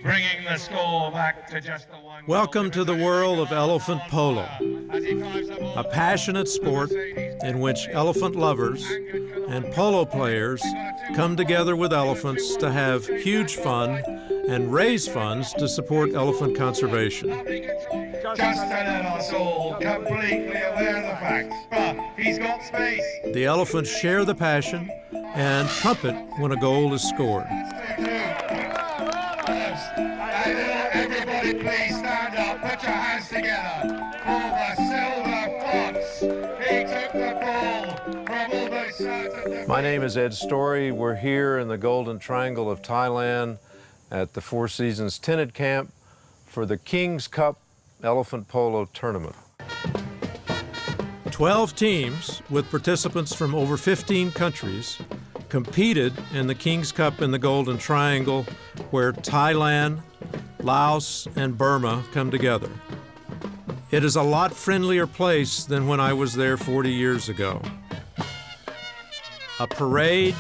bringing the score back to just the one. Welcome to the world of elephant polo, a passionate sport in which elephant lovers and polo players come together with elephants to have huge fun and raise funds to support elephant conservation. Just to let us all completely aware of the facts, but he's got space. The elephants share the passion and trumpet when a goal is scored. Everybody please stand up, put your hands together for the silver fox. He took the ball from almost certain. My name is Ed Story. We're here in the Golden Triangle of Thailand at the Four Seasons Tented Camp for the King's Cup Elephant Polo Tournament. 12 teams with participants from over 15 countries competed in the King's Cup in the Golden Triangle, where Thailand, Laos, and Burma come together. It is a lot friendlier place than when I was there 40 years ago. A parade,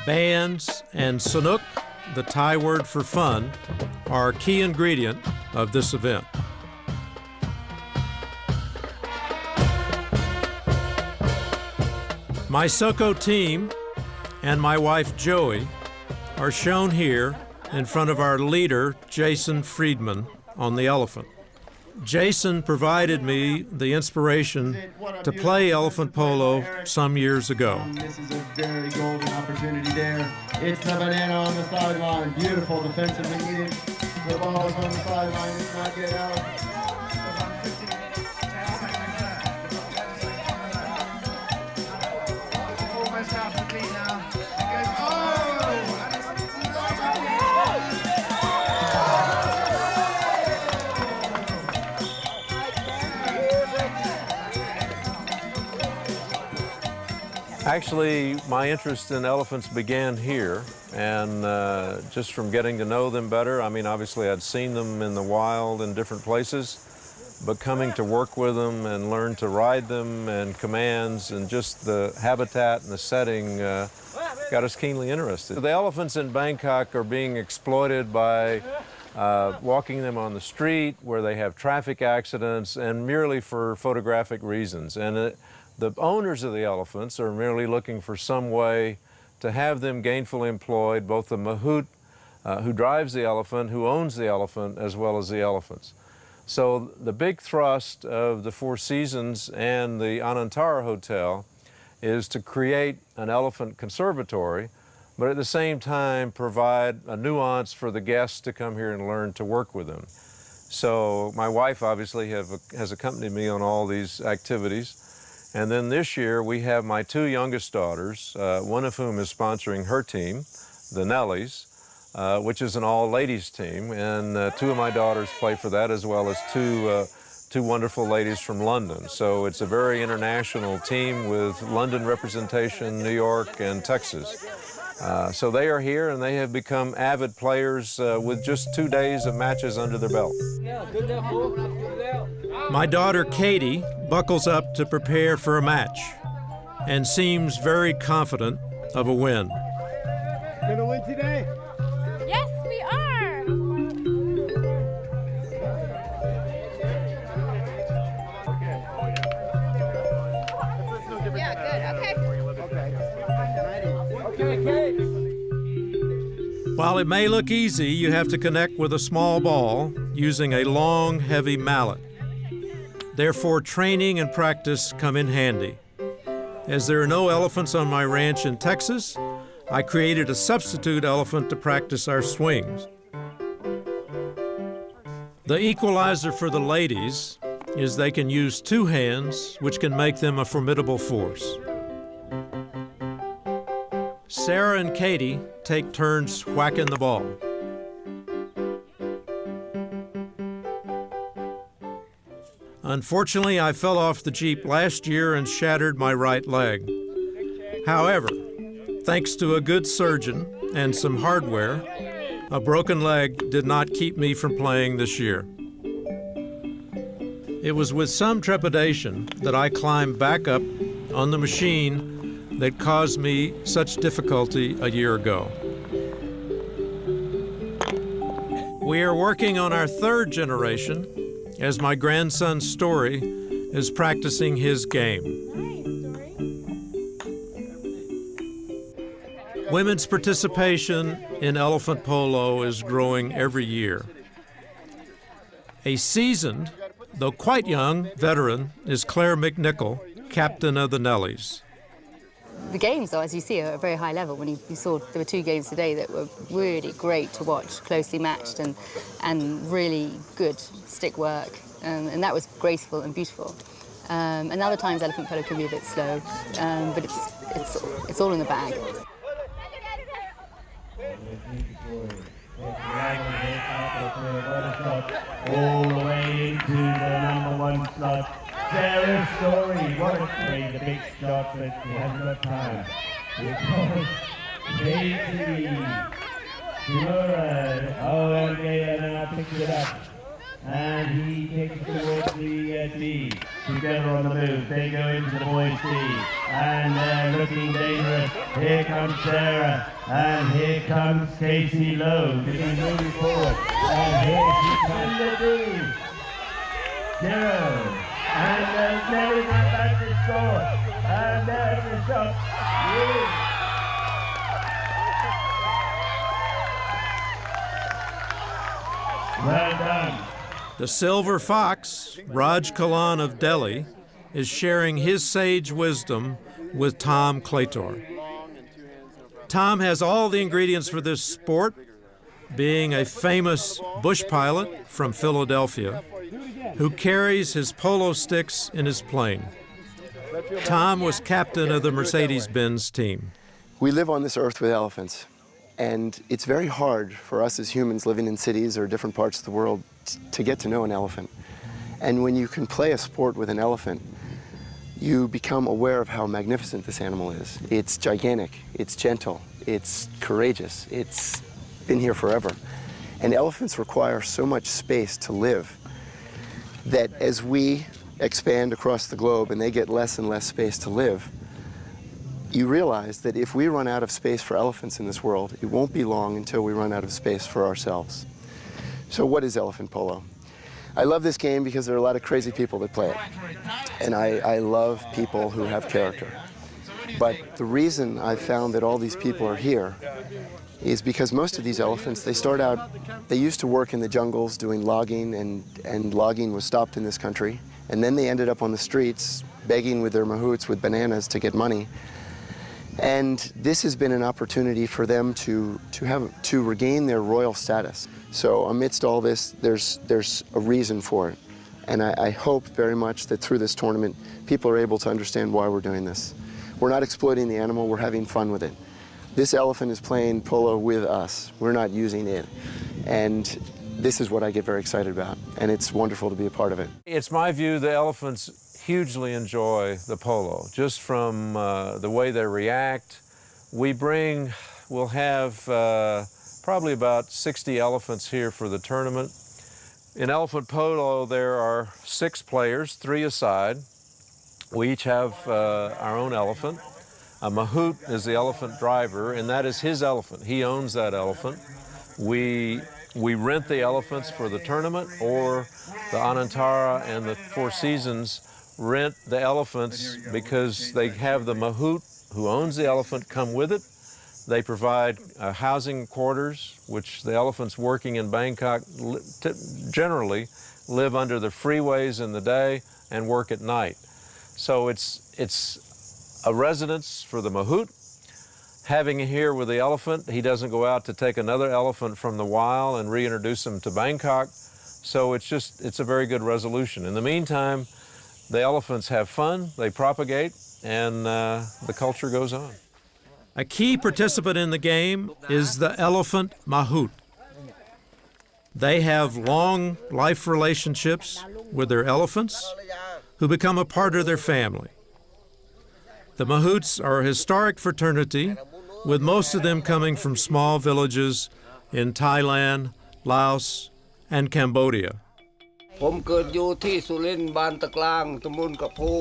bands, and sanuk, the Thai word for fun, are a key ingredient of this event. My SOCO team and my wife Joey are shown here in front of our leader, Jason Friedman, on the elephant. Jason provided me the inspiration to play elephant polo some years ago. This is a very golden opportunity there. It's the banana on the sideline. Beautiful defensively needed. The ball is on the sideline. It's not get out. Almost out the beat now. Actually, my interest in elephants began here, and just from getting to know them better. I mean, obviously I'd seen them in the wild in different places, but coming to work with them and learn to ride them and commands and just the habitat and the setting got us keenly interested. The elephants in Bangkok are being exploited by walking them on the street where they have traffic accidents and merely for photographic reasons. And the owners of the elephants are merely looking for some way to have them gainfully employed, both the mahout who drives the elephant, who owns the elephant, as well as the elephants. So the big thrust of the Four Seasons and the Anantara Hotel is to create an elephant conservatory, but at the same time provide a nuance for the guests to come here and learn to work with them. So my wife obviously has accompanied me on all these activities. And then this year we have my two youngest daughters, one of whom is sponsoring her team, the Nellies, which is an all-ladies team, and two of my daughters play for that, as well as two wonderful ladies from London. So it's a very international team with London representation, New York, and Texas. So they are here, and they have become avid players with just 2 days of matches under their belt. My daughter Katie buckles up to prepare for a match and seems very confident of a win. Gonna win today? Yes, we are! Yeah, good, okay. While it may look easy, you have to connect with a small ball using a long, heavy mallet. Therefore, training and practice come in handy. As there are no elephants on my ranch in Texas, I created a substitute elephant to practice our swings. The equalizer for the ladies is they can use two hands, which can make them a formidable force. Sarah and Katie take turns whacking the ball. Unfortunately, I fell off the Jeep last year and shattered my right leg. However, thanks to a good surgeon and some hardware, a broken leg did not keep me from playing this year. It was with some trepidation that I climbed back up on the machine that caused me such difficulty a year ago. We are working on our third generation as my grandson Story is practicing his game. Women's participation in elephant polo is growing every year. A seasoned, though quite young, veteran is Claire McNicholl, captain of the Nellies. The games, though, as you see, are at a very high level. When you saw there were 2 games today that were really great to watch, closely matched and really good stick work, and that was graceful and beautiful. And other times elephant polo can be a bit slow, but it's all in the bag. All the way into the #1 slot. Sarah Story, what a play, the big shot, but he hasn't got time. Because Casey, Kimura, okay, and now picks it up. And he takes it towards the D. Together on the move, they go into the boys' D. And they're looking dangerous. Here comes Sarah, and here comes Casey Lowe. She's moving forward. And here she comes the D. 0. And Nellies went back to score. And there's the shot. Well done. The Silver Fox, Raj Kalan of Delhi, is sharing his sage wisdom with Tom Claytor. Tom has all the ingredients for this sport, being a famous bush pilot from Philadelphia who carries his polo sticks in his plane. Tom was captain of the Mercedes-Benz team. We live on this earth with elephants, and it's very hard for us as humans living in cities or different parts of the world to get to know an elephant. And when you can play a sport with an elephant, you become aware of how magnificent this animal is. It's gigantic, it's gentle, it's courageous, it's been here forever. And elephants require so much space to live that as we expand across the globe and they get less and less space to live, you realize that if we run out of space for elephants in this world, it won't be long until we run out of space for ourselves. So what is elephant polo? I love this game because there are a lot of crazy people that play it. And I love people who have character. But the reason I found that all these people are here is because most of these elephants, they used to work in the jungles doing logging, and logging was stopped in this country. And then they ended up on the streets begging with their mahouts with bananas to get money. And this has been an opportunity for them to regain their royal status. So amidst all this, there's a reason for it. And I hope very much that through this tournament, people are able to understand why we're doing this. We're not exploiting the animal, we're having fun with it. This elephant is playing polo with us. We're not using it. And this is what I get very excited about. And it's wonderful to be a part of it. It's my view the elephants hugely enjoy the polo, just from the way they react. We'll have probably about 60 elephants here for the tournament. In elephant polo, there are 6 players, 3 aside. We each have our own elephant. A mahout is the elephant driver, and that is his elephant. He owns that elephant. We rent the elephants for the tournament, or the Anantara and the Four Seasons rent the elephants because they have the mahout who owns the elephant come with it. They provide housing quarters, which the elephants working in Bangkok generally live under the freeways in the day and work at night. So it's a residence for the mahout. Having here with the elephant, he doesn't go out to take another elephant from the wild and reintroduce him to Bangkok. So it's a very good resolution. In the meantime, the elephants have fun, they propagate, and the culture goes on. A key participant in the game is the elephant mahout. They have long life relationships with their elephants, who become a part of their family. The mahouts are a historic fraternity, with most of them coming from small villages in Thailand, Laos, and Cambodia. ผมเกิดอยู่ที่สุรินทร์บ้านตะกลางตำบลกระพู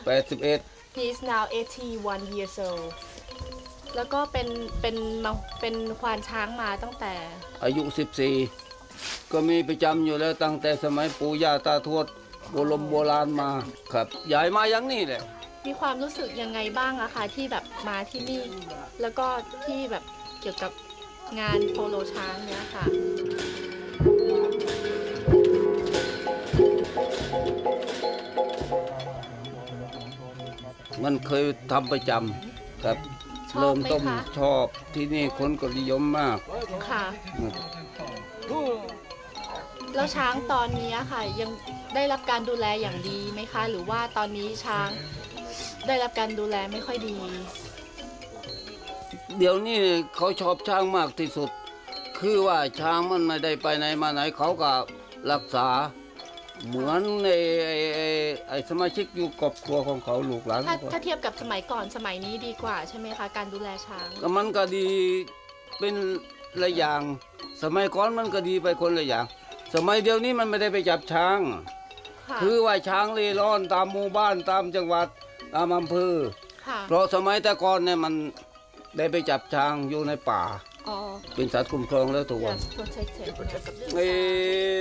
81 He is now 81 years old แล้วก็เป็นควานช้างมาตั้งแต่ อายุ14 ก็มีประจำอยู่แล้วตั้งแต่สมัยปู่ย่าตาทวดโบราณมาครับย้ายมาอย่างนี้แหละ มีความรู้สึกยังไงบ้างอะคะที่แบบมาที่นี่ แล้วก็ที่แบบเกี่ยวกับงานโพโลช้างเนี้ยค่ะ มันเคยทำประจำครับ ชอบไหมคะ เริ่มต้นชอบที่นี่คนก็นิยมมาก ค่ะ แล้วช้างตอนนี้ค่ะยังได้รับการดูแลอย่างดีไหมคะ หรือว่าตอนนี้ช้างได้รับการดูแลไม่ค่อยดี เดี๋ยวนี้เขาชอบช้างมากที่สุด คือว่าช้างมันไม่ได้ไปไหนมาไหนเขาก็รักษาเหมือนไอ้สมาชิกอยู่ครอบครัวของเขาลูกหลาน ถ้าเทียบกับสมัยก่อนสมัยนี้ดีกว่าใช่ไหมคะการดูแลช้าง ก็มันก็ดีเป็นละอย่างสมัยก่อนมันก็ดีไปคนละอย่างสมัยเดียวนี้มันไม่ได้ไปจับช้าง ค่ะ คือว่าช้างเร่ร่อนตามหมู่บ้านตามจังหวัดตามอำเภอ ค่ะ เพราะสมัยแต่ก่อนเนี่ยมันได้ไปจับช้างอยู่ในป่า อ๋อ เป็นสัตว์คุ้มครองแล้วตัว yes protected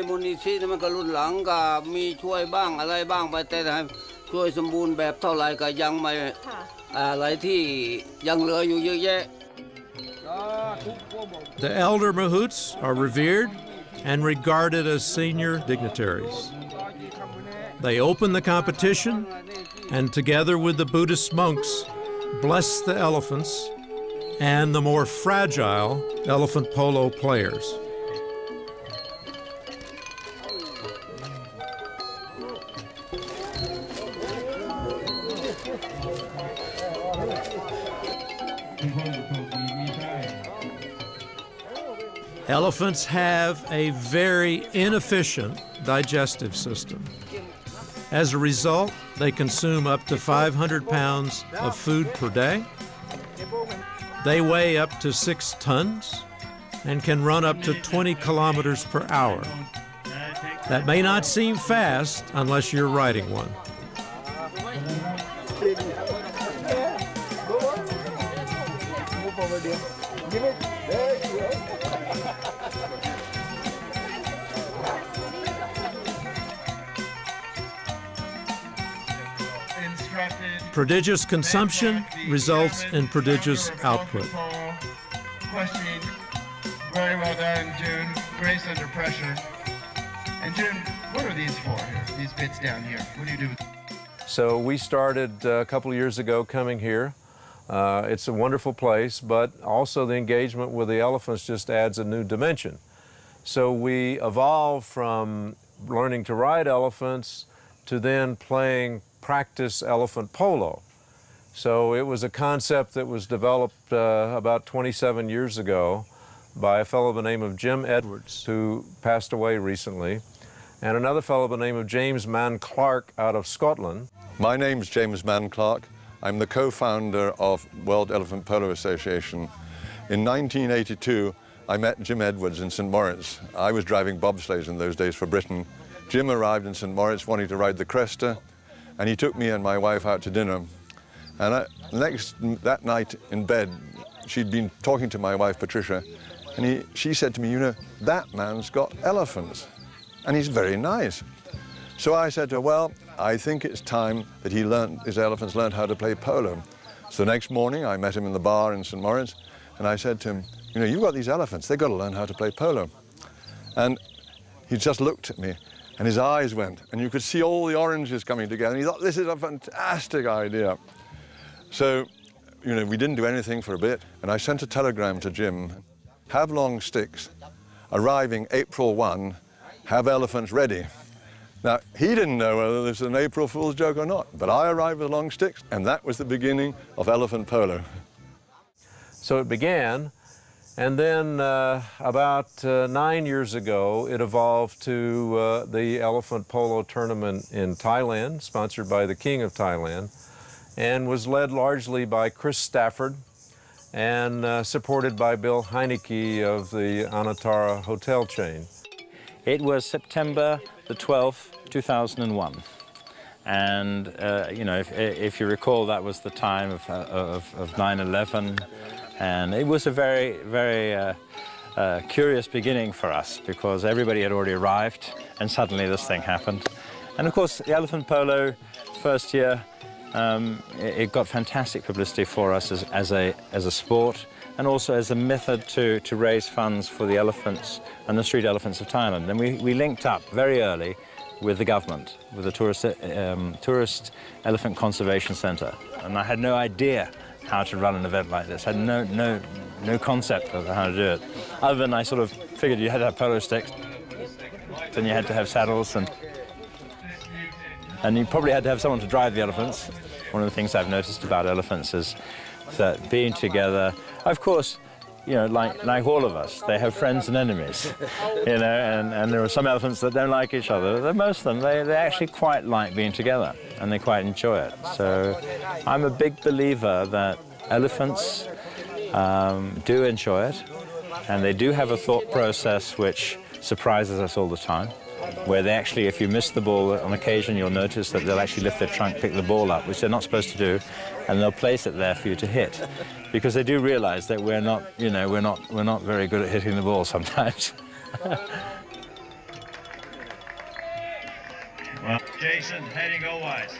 มูลนิธินี่มันก็รุ่นหลังก็มีช่วยบ้างอะไรบ้างไปแต่ช่วยสมบูรณ์แบบเท่าไหร่ก็ยังไม่ ค่ะ อะไรที่ยังเหลืออยู่เยอะแยะ The elder mahouts are revered and regarded as senior dignitaries. They open the competition and together with the Buddhist monks bless the elephants and the more fragile elephant polo players. Elephants have a very inefficient digestive system. As a result, they consume up to 500 pounds of food per day. They weigh up to 6 tons and can run up to 20 kilometers per hour. That may not seem fast unless you're riding one. Prodigious consumption results in prodigious output. Questioning. Very well done, June. Grace under pressure. And June, what are these for here? These bits down here. What do you do? So we started a couple of years ago coming here. It's a wonderful place, but also the engagement with the elephants just adds a new dimension. So we evolved from learning to ride elephants to then playing practice elephant polo. So it was a concept that was developed about 27 years ago by a fellow by the name of Jim Edwards, who passed away recently, and another fellow by the name of James Manclark out of Scotland. My name's James Manclark. I'm the co-founder of World Elephant Polo Association. In 1982, I met Jim Edwards in St. Moritz. I was driving bobsleighs in those days for Britain. Jim arrived in St. Moritz wanting to ride the Cresta, and he took me and my wife out to dinner. And that night in bed, she'd been talking to my wife, Patricia, and she said to me, you know, that man's got elephants, and he's very nice. So I said to her, well, I think it's time that his elephants learned how to play polo. So the next morning, I met him in the bar in St. Moritz, and I said to him, you know, you've got these elephants, they've got to learn how to play polo. And he just looked at me, and his eyes went, and you could see all the oranges coming together, and he thought, this is a fantastic idea. So, you know, we didn't do anything for a bit, and I sent a telegram to Jim, have long sticks, arriving April 1, have elephants ready. Now, he didn't know whether this was an April Fool's joke or not, but I arrived with long sticks, and that was the beginning of elephant polo. So it began, and then about 9 years ago, it evolved to the Elephant Polo Tournament in Thailand, sponsored by the King of Thailand, and was led largely by Chris Stafford and supported by Bill Heineke of the Anatara hotel chain. It was September the 12th, 2001. And, you know, if you recall, that was the time of 9/11. And it was a very, very curious beginning for us because everybody had already arrived and suddenly this thing happened. And of course, the elephant polo first year, it got fantastic publicity for us as a sport and also as a method to raise funds for the elephants and the street elephants of Thailand. And we linked up very early with the government, with the Tourist Elephant Conservation Centre. And I had no idea how to run an event like this. I had no concept of how to do it. Other than I sort of figured you had to have polo sticks, then you had to have saddles, and you probably had to have someone to drive the elephants. One of the things I've noticed about elephants is that being together, of course, you know, like all of us, they have friends and enemies, you know, and there are some elephants that don't like each other. Most of them, they actually quite like being together, and they quite enjoy it. So I'm a big believer that elephants do enjoy it, and they do have a thought process which surprises us all the time, where they actually, if you miss the ball on occasion, you'll notice that they'll actually lift their trunk, pick the ball up, which they're not supposed to do, and they'll place it there for you to hit, because they do realize that we're not, you know, we're not very good at hitting the ball sometimes. Well, Jason heading goal-wise,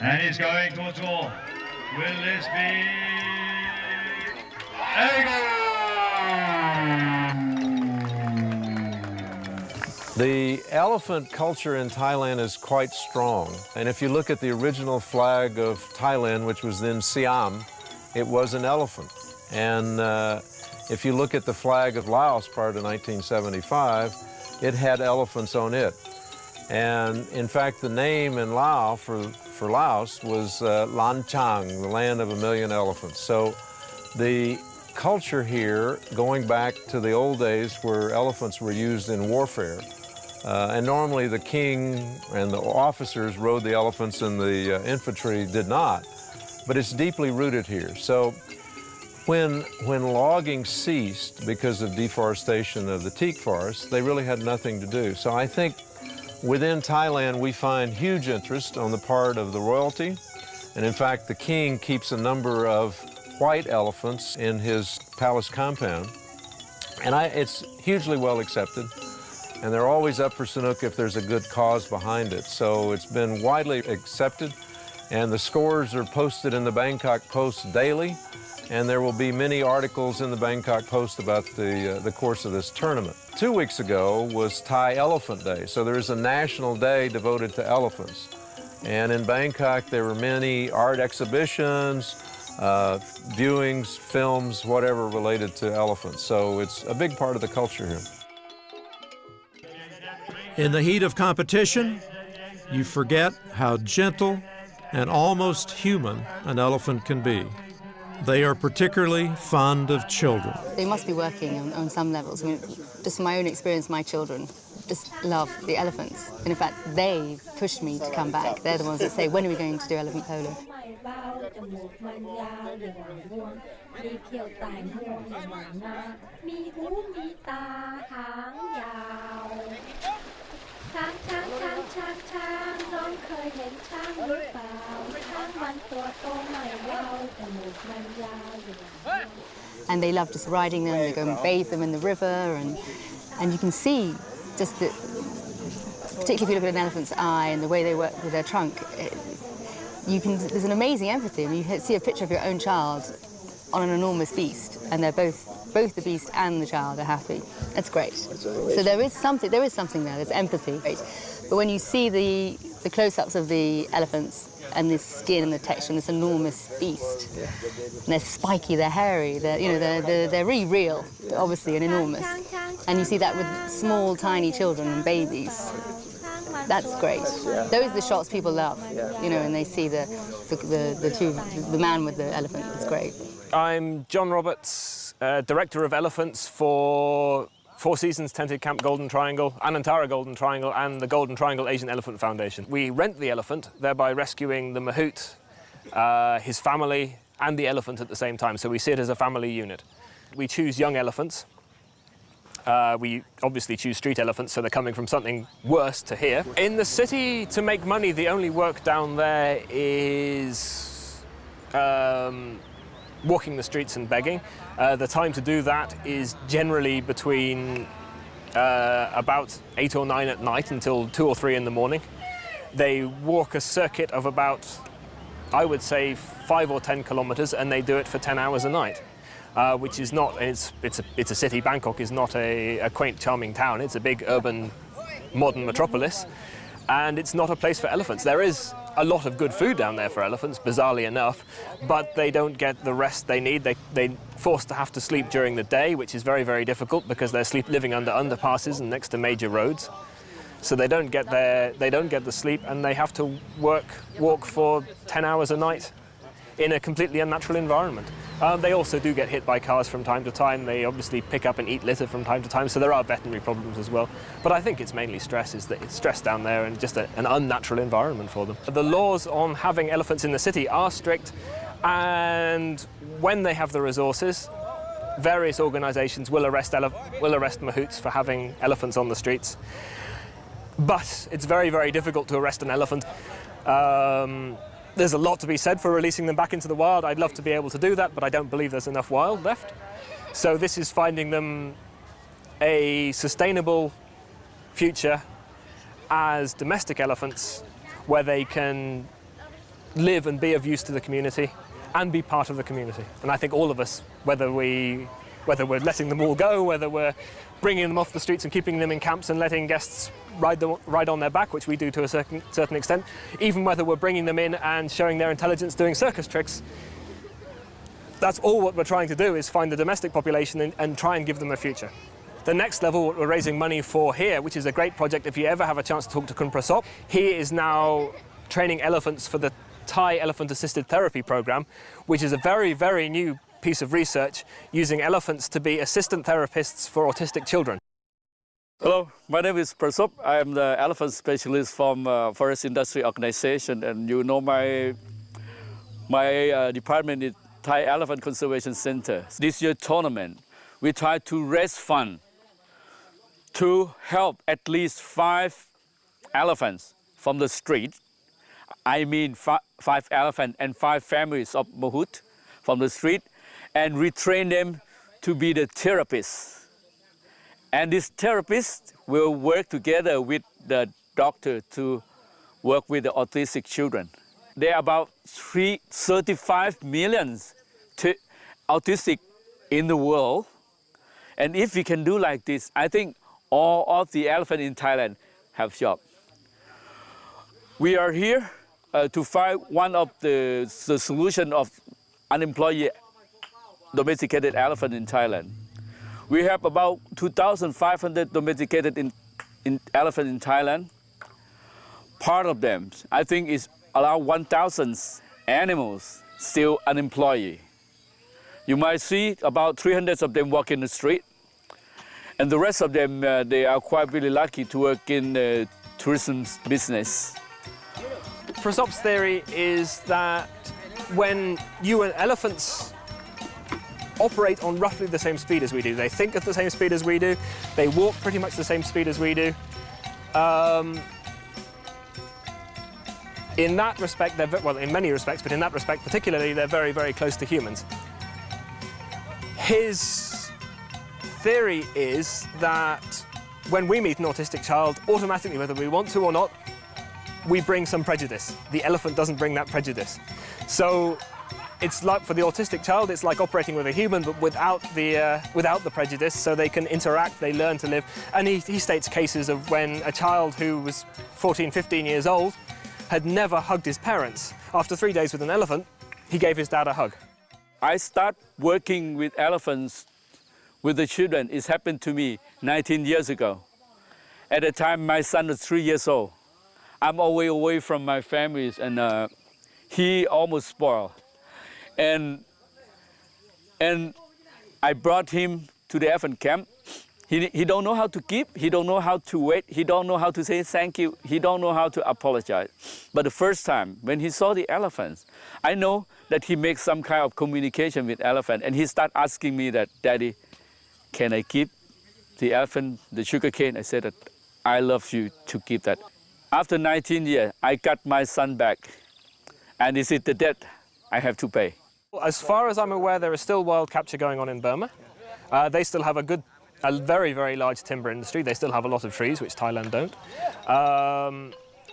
and he's going towards goal. Will this be a goal? The elephant culture in Thailand is quite strong. And if you look at the original flag of Thailand, which was then Siam, it was an elephant. And if you look at the flag of Laos prior to 1975, it had elephants on it. And in fact, the name in Laos for Laos was Lan Chang, the land of 1,000,000 elephants. So the culture here, going back to the old days where elephants were used in warfare, and normally the king and the officers rode the elephants and the infantry did not, but it's deeply rooted here. So when logging ceased because of deforestation of the teak forest, they really had nothing to do. So I think within Thailand we find huge interest on the part of the royalty, and in fact the king keeps a number of white elephants in his palace compound, and it's hugely well accepted. And they're always up for Sanuk if there's a good cause behind it. So it's been widely accepted, and the scores are posted in the Bangkok Post daily, and there will be many articles in the Bangkok Post about the course of this tournament. 2 weeks ago was Thai Elephant Day, so there is a national day devoted to elephants. And in Bangkok there were many art exhibitions, viewings, films, whatever related to elephants. So it's a big part of the culture here. In the heat of competition, you forget how gentle and almost human an elephant can be. They are particularly fond of children. They must be working on some levels. I mean, just from my own experience, my children just love the elephants. And in fact, they pushed me to come back. They're the ones that say, when are we going to do elephant polo? And they love just riding them. They go and bathe them in the river, and you can see just the, particularly if you look at an elephant's eye and the way they work with their trunk, there's an amazing empathy. I mean, you see a picture of your own child on an enormous beast, and they're both the beast and the child are happy. That's great. So there is something there. There's empathy. But when you see the close-ups of the elephants and the skin and the texture and this enormous beast, and they're spiky, they're hairy, they're really real, obviously, and enormous. And you see that with small, tiny children and babies. That's great. Those are the shots people love, and they see the man with the elephant. It's great. I'm John Roberts, Director of Elephants for Four Seasons Tented Camp Golden Triangle, Anantara Golden Triangle, and the Golden Triangle Asian Elephant Foundation. We rent the elephant, thereby rescuing the mahout, his family, and the elephant at the same time. So we see it as a family unit. We choose young elephants. We obviously choose street elephants, so they're coming from something worse to here. In the city, to make money, the only work down there is walking the streets and begging. The time to do that is generally between about 8 or 9 at night until 2 or 3 in the morning. They walk a circuit of about, I would say, 5 or 10 kilometers, and they do it for 10 hours a night, which is not, it's a city. Bangkok is not a quaint, charming town. It's a big urban, modern metropolis, and it's not a place for elephants. There is a lot of good food down there for elephants, bizarrely enough, but they don't get the rest they need. They're forced to have to sleep during the day, which is very, very difficult because they're living under underpasses and next to major roads. So they don't get the sleep, and they have to walk for 10 hours a night in a completely unnatural environment. They also do get hit by cars from time to time. They obviously pick up and eat litter from time to time, so there are veterinary problems as well. But I think it's mainly stress, is that it's stress down there and just an unnatural environment for them. The laws on having elephants in the city are strict, and when they have the resources, various organisations will arrest mahouts for having elephants on the streets. But it's very, very difficult to arrest an elephant. There's a lot to be said for releasing them back into the wild. I'd love to be able to do that, but I don't believe there's enough wild left. So this is finding them a sustainable future as domestic elephants, where they can live and be of use to the community and be part of the community. And I think all of us, whether we're letting them all go, whether we're bringing them off the streets and keeping them in camps and letting guests ride on their back, which we do to a certain extent, even whether we're bringing them in and showing their intelligence doing circus tricks, that's all what we're trying to do, is find the domestic population and try and give them a future. The next level, what we're raising money for here, which is a great project if you ever have a chance to talk to Khun Prasop, he is now training elephants for the Thai Elephant-Assisted Therapy Program, which is a very, very new piece of research using elephants to be assistant therapists for autistic children. Hello, my name is Prasop. I am the elephant specialist from Forest Industry Organization, and you know my department is Thai Elephant Conservation Center. This year tournament, we try to raise funds to help at least 5 elephants from the street. I mean 5 elephants and 5 families of mahout from the street, and retrain them to be the therapists. And these therapists will work together with the doctor to work with the autistic children. There are about 35 million autistic in the world. And if we can do like this, I think all of the elephants in Thailand have job. We are here to find one of the solution of unemployed domesticated elephant in Thailand. We have about 2,500 domesticated elephant in Thailand. Part of them, I think, is around 1,000 animals still unemployed. You might see about 300 of them walk in the street, and the rest of them, they are quite really lucky to work in the tourism business. Prasop's theory is that when you and elephants operate on roughly the same speed as we do, they think at the same speed as we do, they walk pretty much the same speed as we do. In that respect, well, in many respects, but in that respect particularly, they're very, very close to humans. His theory is that when we meet an autistic child, automatically, whether we want to or not, we bring some prejudice. The elephant doesn't bring that prejudice. So it's like, for the autistic child, it's like operating with a human, but without the prejudice, so they can interact, they learn to live. And he states cases of when a child who was 14, 15 years old had never hugged his parents. After 3 days with an elephant, he gave his dad a hug. I start working with elephants with the children. It happened to me 19 years ago. At the time, my son was 3 years old. I'm always away from my families, and he almost spoiled. And I brought him to the elephant camp. He don't know how to keep, he don't know how to wait, he don't know how to say thank you, he don't know how to apologize. But the first time, when he saw the elephants, I know that he makes some kind of communication with elephant, and he start asking me that, Daddy, can I keep the elephant, the sugarcane? I said that I love you to keep that. After 19 years, I got my son back, and this is the debt I have to pay. As far as I'm aware, there is still wild capture going on in Burma. They still have a very, very large timber industry. They still have a lot of trees, which Thailand don't.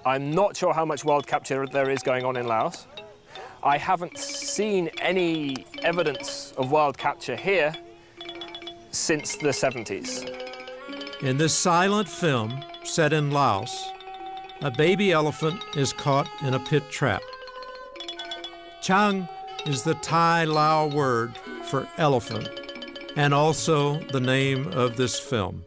I'm not sure how much wild capture there is going on in Laos. I haven't seen any evidence of wild capture here since the 70s. In this silent film set in Laos, a baby elephant is caught in a pit trap. Chang is the Thai Lao word for elephant, and also the name of this film.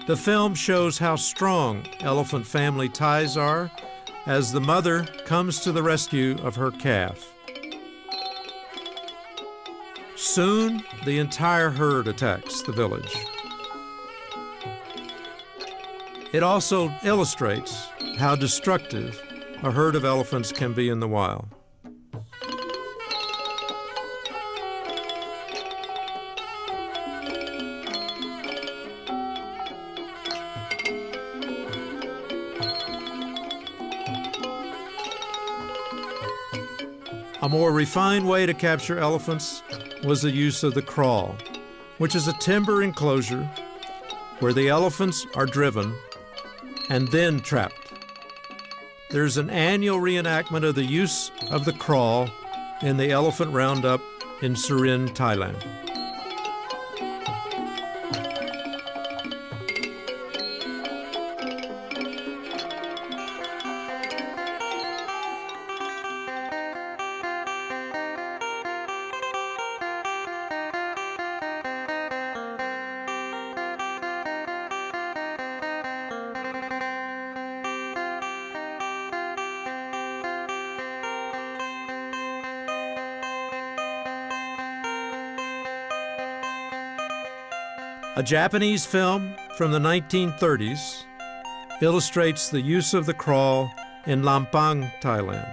The film shows how strong elephant family ties are as the mother comes to the rescue of her calf. Soon, the entire herd attacks the village. It also illustrates how destructive a herd of elephants can be in the wild. A more refined way to capture elephants was the use of the kraal, which is a timber enclosure where the elephants are driven and then trapped. There's an annual reenactment of the use of the kraal in the elephant roundup in Surin, Thailand. A Japanese film from the 1930s illustrates the use of the kraal in Lampang, Thailand,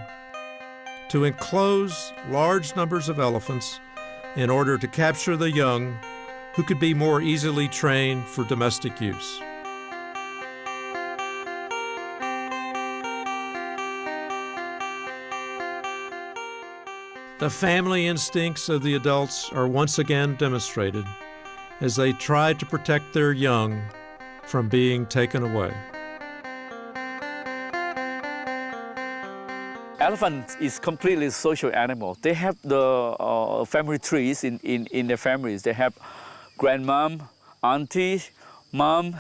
to enclose large numbers of elephants in order to capture the young who could be more easily trained for domestic use. The family instincts of the adults are once again demonstrated as they try to protect their young from being taken away. Elephant is completely social animal. They have the family trees in their families. They have grandmom, auntie, mom,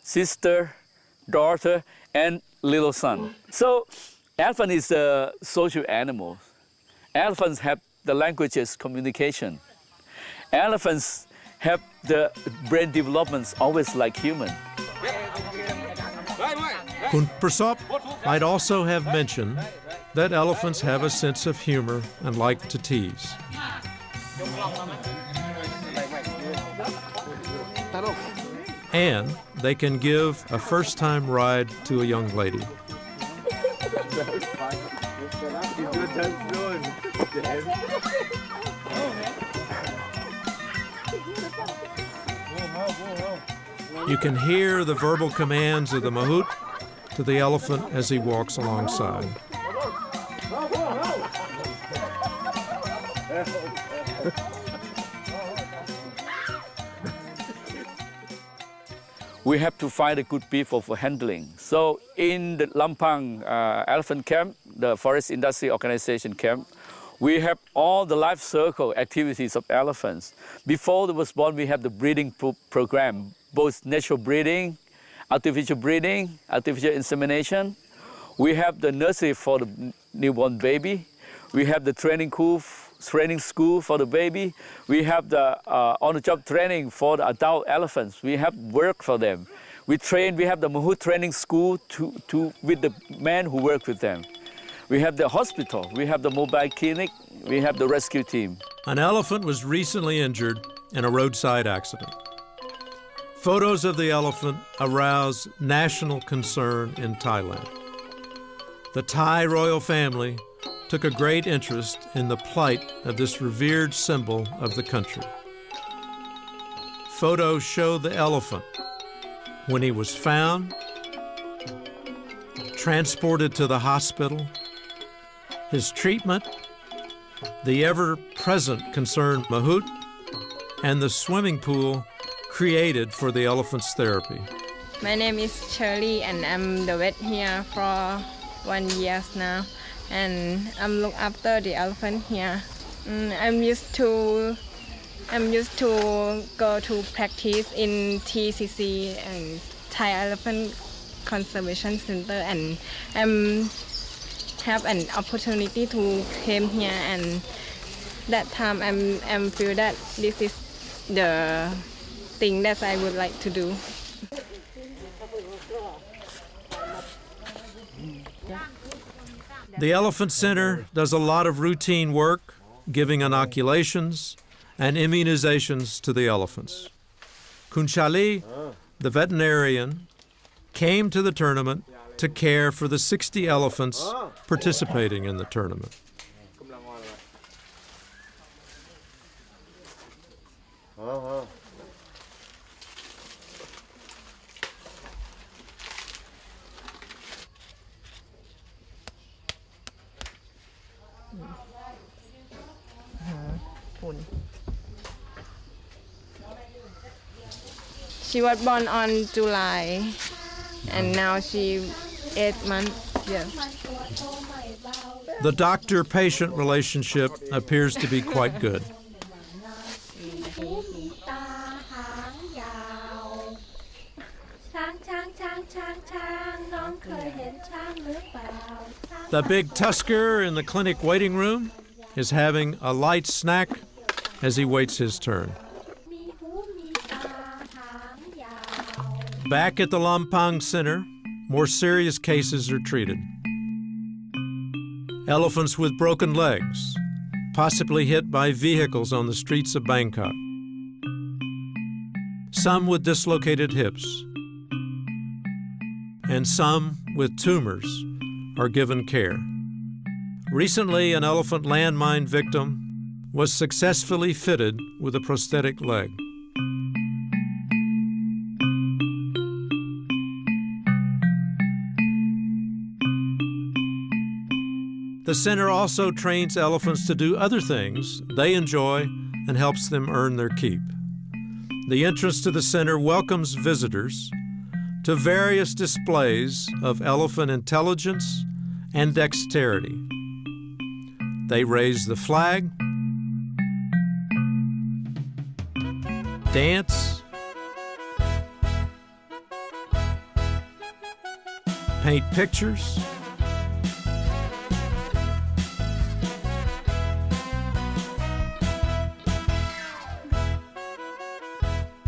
sister, daughter, and little son. So elephant is a social animal. Elephants have the languages communication. Elephants have the brain developments always like human. Khun Prasop might also have mentioned that elephants have a sense of humor and like to tease. And they can give a first-time ride to a young lady. You can hear the verbal commands of the mahout to the elephant as he walks alongside. We have to find a good people for handling. So in the Lampang elephant camp, the Forest Industry Organization camp, we have all the life cycle activities of elephants. Before they was born, we have the breeding program, both natural breeding, artificial insemination. We have the nursery for the newborn baby. We have the training coop training school for the baby. We have the on-the-job training for the adult elephants. We have work for them. We have the mahout training school with the men who work with them. We have the hospital. We have the mobile clinic. We have the rescue team. An elephant was recently injured in a roadside accident. Photos of the elephant arouse national concern in Thailand. The Thai royal family took a great interest in the plight of this revered symbol of the country. Photos show the elephant when he was found, transported to the hospital, his treatment, the ever-present concerned mahout, and the swimming pool created for the elephant's therapy. My name is Shirley and I'm the vet here for 1 year now, and I'm look after the elephant here. I'm used to go to practice in TCC and Thai Elephant Conservation Center, and have an opportunity to came here, and that time I'm feel that this is the thing that I would like to do. The Elephant Center does a lot of routine work, giving inoculations and immunizations to the elephants. Khun, the veterinarian, came to the tournament to care for the 60 elephants participating in the tournament. She was born on July, and now she 8 months. Yeah. The doctor-patient relationship appears to be quite good. The big tusker in the clinic waiting room is having a light snack as he waits his turn. Back at the Lampang Center, more serious cases are treated. Elephants with broken legs, possibly hit by vehicles on the streets of Bangkok. Some with dislocated hips, and some with tumors are given care. Recently, an elephant landmine victim was successfully fitted with a prosthetic leg. The center also trains elephants to do other things they enjoy and helps them earn their keep. The entrance to the center welcomes visitors to various displays of elephant intelligence and dexterity. They raise the flag, dance, paint pictures,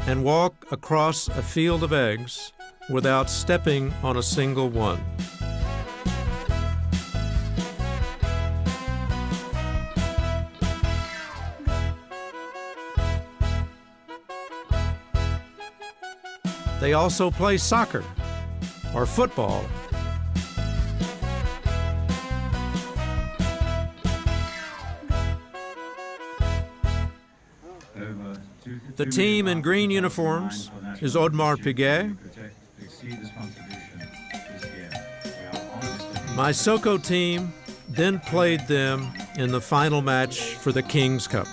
and walk across a field of eggs without stepping on a single one. They also play soccer or football. The team in green uniforms is Odmar Piguet. My SOCO team then played them in the final match for the King's Cup.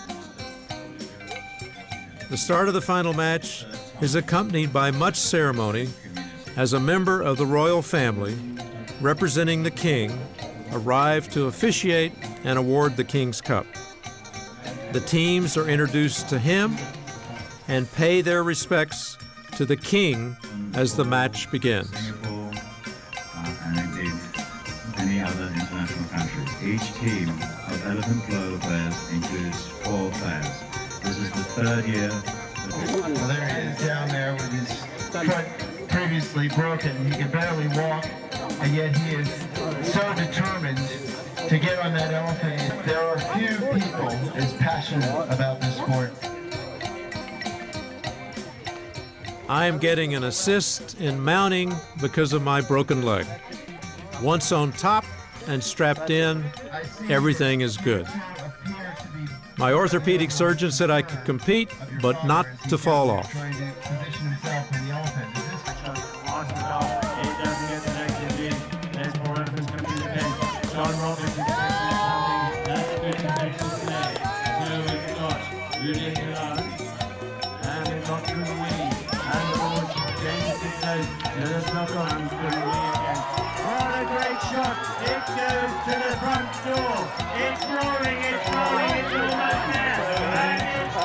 The start of the final match is accompanied by much ceremony as a member of the royal family representing the king arrived to officiate and award the King's Cup. The teams are introduced to him and pay their respects to the king as the match begins. any other international countries. Each team of elephant polo players includes 4 players. This is the 3rd year. Well, there he is down there with his foot previously broken. He can barely walk, and yet he is so determined to get on that elephant. There are few people as passionate about this sport. I am getting an assist in mounting because of my broken leg. Once on top and strapped in, everything is good. My orthopedic surgeon said I could compete, but not to fall off. What a great shot! It goes to the front door. It's rolling, it's almost there. And it's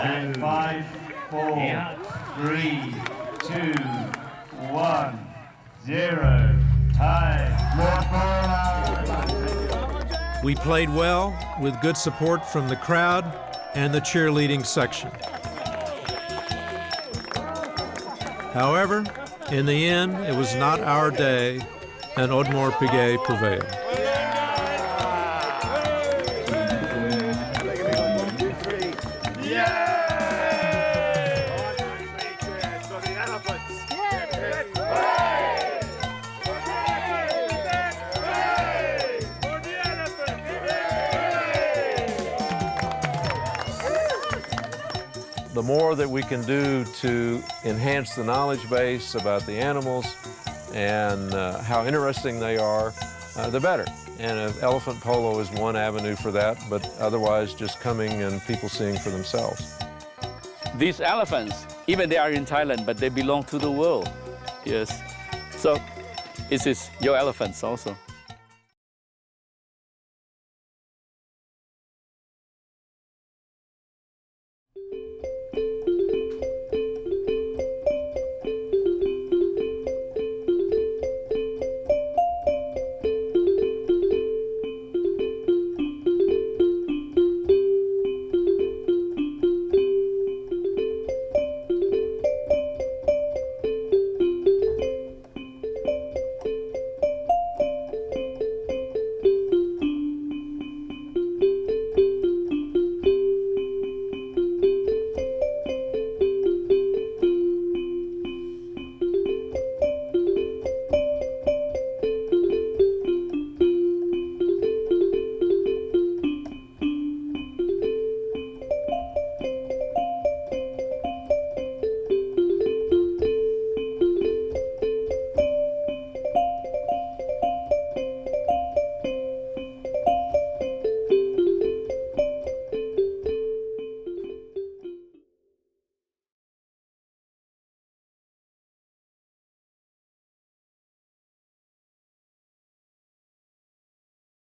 And 5, 4, 3, 2, 1, 0. Time. We played well with good support from the crowd and the cheerleading section. However, in the end, it was not our day, and Odmore Piguet prevailed. The more that we can do to enhance the knowledge base about the animals and how interesting they are, the better. And elephant polo is one avenue for that, but otherwise just coming and people seeing for themselves. These elephants, even they are in Thailand, but they belong to the world. Yes. So this is your elephants also.